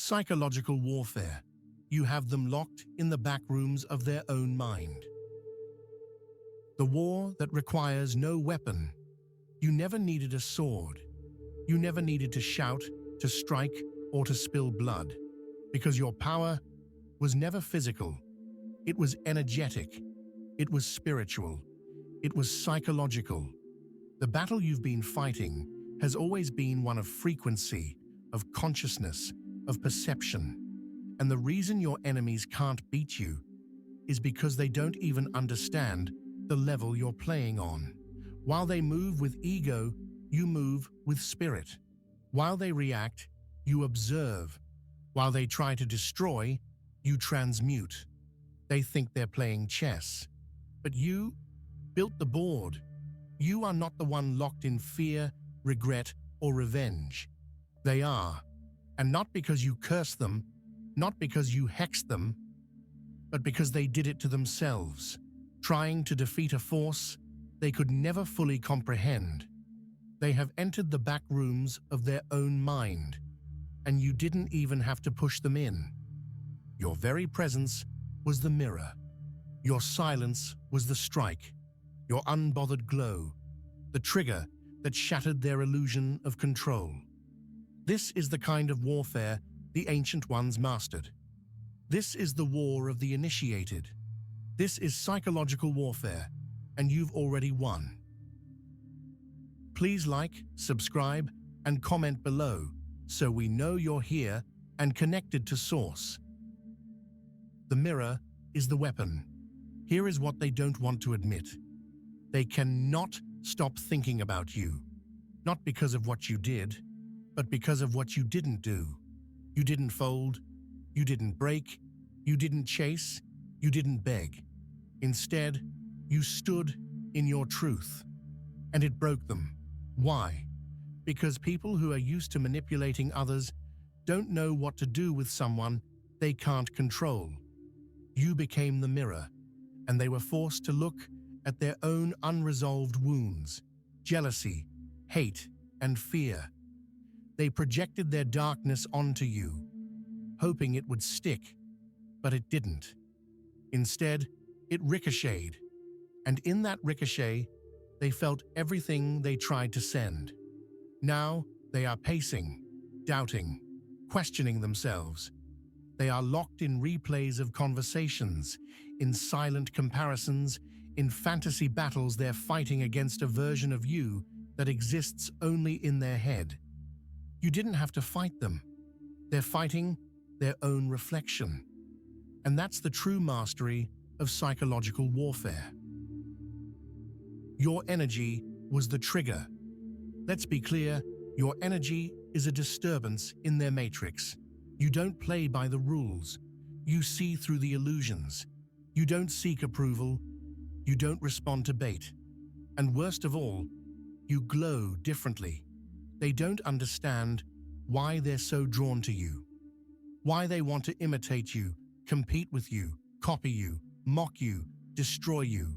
Psychological warfare. You have them locked in the back rooms of their own mind. The war that requires no weapon. You never needed a sword. You never needed to shout, to strike, or to spill blood, because your power was never physical. It was energetic. It was spiritual. It was psychological. The battle you've been fighting has always been one of frequency, of consciousness, of perception. And the reason your enemies can't beat you is because they don't even understand the level you're playing on. While they move with ego, you move with spirit. While they react, you observe. While they try to destroy, you transmute. They think they're playing chess. But you built the board. You are not the one locked in fear, regret, or revenge. They are. And not because you cursed them, not because you hexed them, but because they did it to themselves, trying to defeat a force they could never fully comprehend. They have entered the back rooms of their own mind, and you didn't even have to push them in. Your very presence was the mirror. Your silence was the strike, your unbothered glow, the trigger that shattered their illusion of control. This is the kind of warfare the ancient ones mastered. This is the war of the initiated. This is psychological warfare, and you've already won. Please like, subscribe, and comment below so we know you're here and connected to Source. The mirror is the weapon. Here is what they don't want to admit. They cannot stop thinking about you, not because of what you did, but because of what you didn't do. You didn't fold, you didn't break, you didn't chase, you didn't beg. Instead, you stood in your truth, and it broke them. Why? Because people who are used to manipulating others don't know what to do with someone they can't control. You became the mirror, and they were forced to look at their own unresolved wounds, jealousy, hate, and fear. They projected their darkness onto you, hoping it would stick, but it didn't. Instead, it ricocheted, and in that ricochet, they felt everything they tried to send. Now, they are pacing, doubting, questioning themselves. They are locked in replays of conversations, in silent comparisons, in fantasy battles they're fighting against a version of you that exists only in their head. You didn't have to fight them. They're fighting their own reflection. And that's the true mastery of psychological warfare. Your energy was the trigger. Let's be clear, your energy is a disturbance in their matrix. You don't play by the rules. You see through the illusions. You don't seek approval. You don't respond to bait. And worst of all, you glow differently. They don't understand why they're so drawn to you, why they want to imitate you, compete with you, copy you, mock you, destroy you.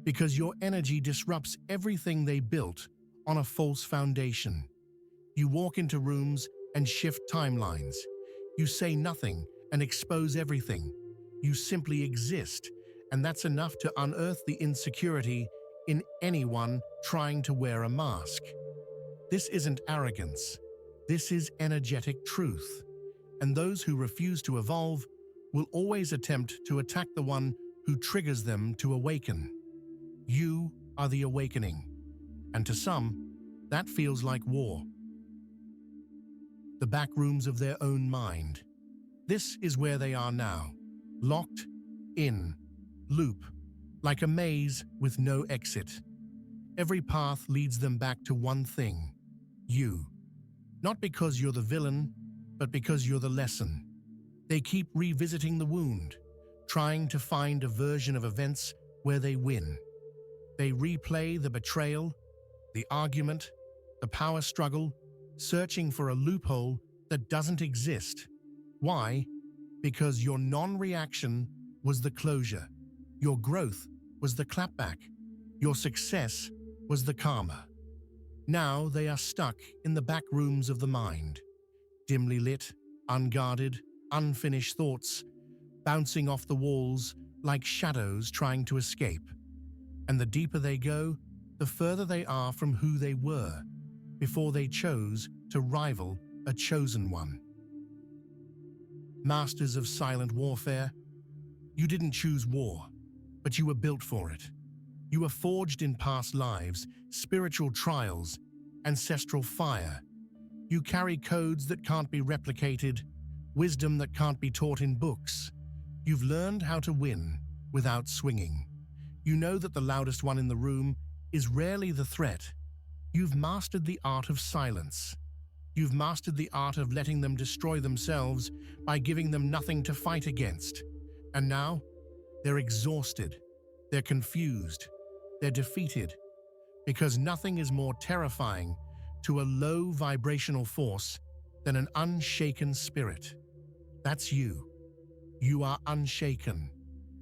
Because your energy disrupts everything they built on a false foundation. You walk into rooms and shift timelines. You say nothing and expose everything. You simply exist, and that's enough to unearth the insecurity in anyone trying to wear a mask. This isn't arrogance. This is energetic truth. And those who refuse to evolve will always attempt to attack the one who triggers them to awaken. You are the awakening. And to some, that feels like war. The back rooms of their own mind. This is where they are now, locked in, loop, like a maze with no exit. Every path leads them back to one thing, you. Not because you're the villain, but because you're the lesson. They keep revisiting the wound, trying to find a version of events where they win. They replay the betrayal, the argument, the power struggle, searching for a loophole that doesn't exist. Why? Because your non-reaction was the closure. Your growth was the clapback. Your success was the karma. Now they are stuck in the back rooms of the mind, dimly lit, unguarded, unfinished thoughts, bouncing off the walls like shadows trying to escape. And the deeper they go, the further they are from who they were before they chose to rival a chosen one. Masters of silent warfare, you didn't choose war, but you were built for it. You were forged in past lives, spiritual trials, ancestral fire. You carry codes that can't be replicated, wisdom that can't be taught in books. You've learned how to win without swinging. You know that the loudest one in the room is rarely the threat. You've mastered the art of silence. You've mastered the art of letting them destroy themselves by giving them nothing to fight against. And now, they're exhausted, they're confused, they're defeated, because nothing is more terrifying to a low vibrational force than an unshaken spirit. That's you. You are unshaken.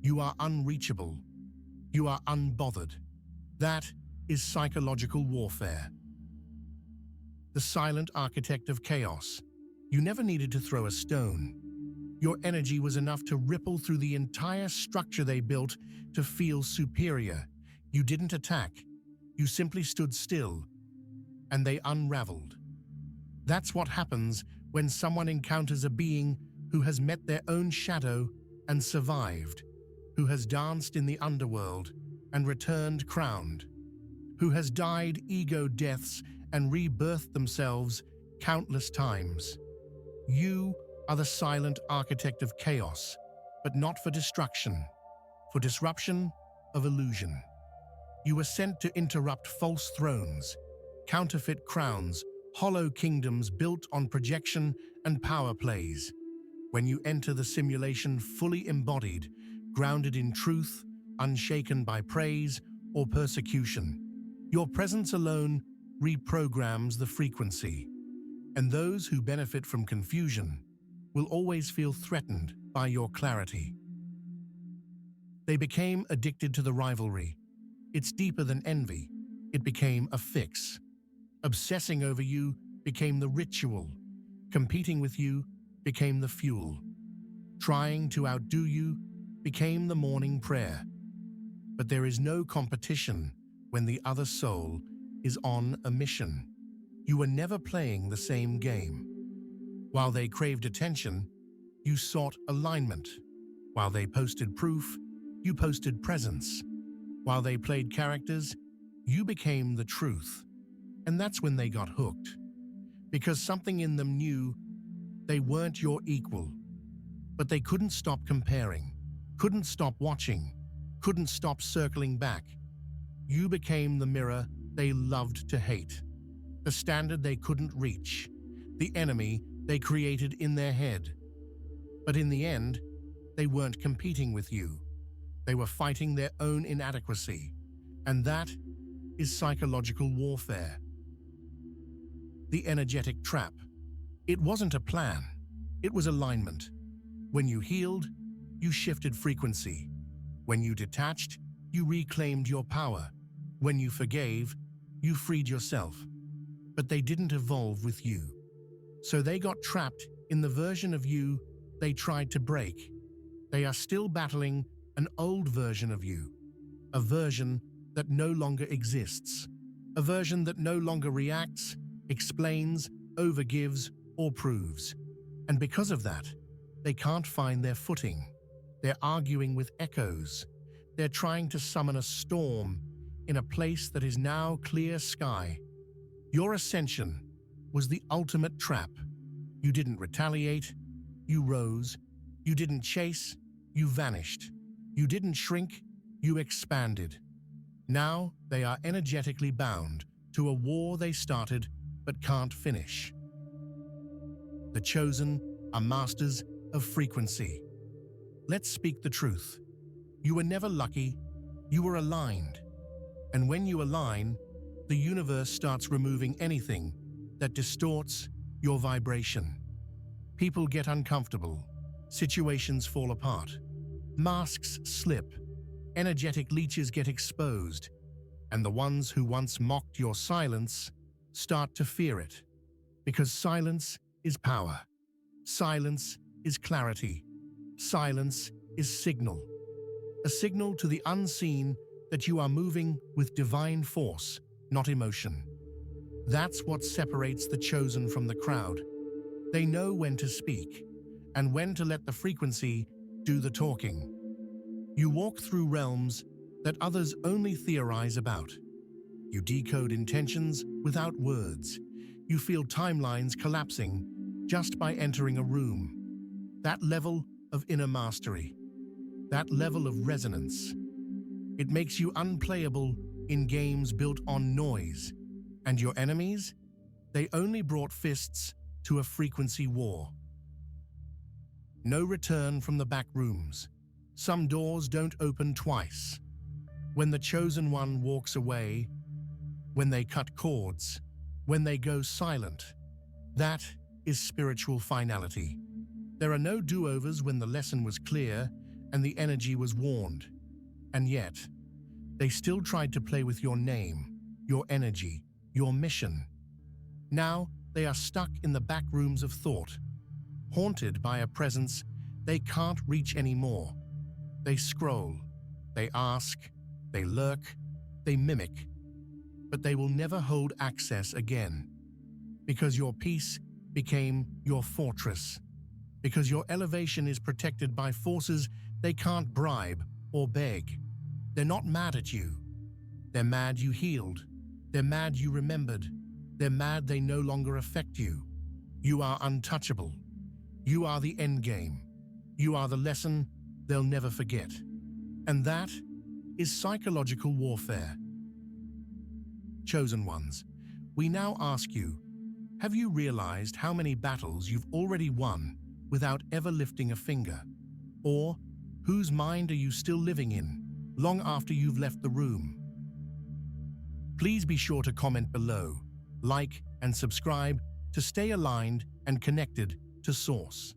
You are unreachable. You are unbothered. That is psychological warfare. The silent architect of chaos. You never needed to throw a stone. Your energy was enough to ripple through the entire structure they built to feel superior. You didn't attack. You simply stood still, and they unraveled. That's what happens when someone encounters a being who has met their own shadow and survived, who has danced in the underworld and returned crowned, who has died ego deaths and rebirthed themselves countless times. You are the silent architect of chaos, but not for destruction, for disruption of illusion. You were sent to interrupt false thrones, counterfeit crowns, hollow kingdoms built on projection and power plays. When you enter the simulation fully embodied, grounded in truth, unshaken by praise or persecution, your presence alone reprograms the frequency. And those who benefit from confusion will always feel threatened by your clarity. They became addicted to the rivalry. It's deeper than envy. It became a fix. Obsessing over you became the ritual. Competing with you became the fuel. Trying to outdo you became the morning prayer. But there is no competition when the other soul is on a mission. You were never playing the same game. While they craved attention, you sought alignment. While they posted proof, you posted presence. While they played characters, you became the truth. And that's when they got hooked. Because something in them knew they weren't your equal. But they couldn't stop comparing, couldn't stop watching, couldn't stop circling back. You became the mirror they loved to hate, the standard they couldn't reach, the enemy they created in their head. But in the end, they weren't competing with you. They were fighting their own inadequacy. And that is psychological warfare. The energetic trap. It wasn't a plan. It was alignment. When you healed, you shifted frequency. When you detached, you reclaimed your power. When you forgave, you freed yourself. But they didn't evolve with you. So they got trapped in the version of you they tried to break. They are still battling an old version of you, a version that no longer exists, a version that no longer reacts, explains, overgives, or proves. And because of that, they can't find their footing. They're arguing with echoes. They're trying to summon a storm in a place that is now clear sky. Your ascension was the ultimate trap. You didn't retaliate, you rose. You didn't chase, you vanished. You didn't shrink, you expanded. Now they are energetically bound to a war they started but can't finish. The chosen are masters of frequency. Let's speak the truth. You were never lucky, you were aligned. And when you align, the universe starts removing anything that distorts your vibration. People get uncomfortable, situations fall apart, masks slip, energetic leeches get exposed, and the ones who once mocked your silence start to fear it. Because silence is power. Silence is clarity. Silence is signal. A signal to the unseen that you are moving with divine force, not emotion. That's what separates the chosen from the crowd. They know when to speak and when to let the frequency do the talking. You walk through realms that others only theorize about. You decode intentions without words. You feel timelines collapsing just by entering a room. That level of inner mastery, that level of resonance, it makes you unplayable in games built on noise. And your enemies? They only brought fists to a frequency war. No return from the back rooms. Some doors don't open twice. When the chosen one walks away, when they cut cords, when they go silent, that is spiritual finality. There are no do-overs when the lesson was clear and the energy was warned. And yet, they still tried to play with your name, your energy, your mission. Now, they are stuck in the back rooms of thought, haunted by a presence they can't reach anymore. They scroll, they ask, they lurk, they mimic, but they will never hold access again. Because your peace became your fortress. Because your elevation is protected by forces they can't bribe or beg. They're not mad at you. They're mad you healed. They're mad you remembered. They're mad they no longer affect you. You are untouchable. You are the endgame. You are the lesson they'll never forget. And that is psychological warfare. Chosen ones, we now ask you, have you realized how many battles you've already won without ever lifting a finger? Or whose mind are you still living in, long after you've left the room? Please be sure to comment below, like and subscribe to stay aligned and connected to Source.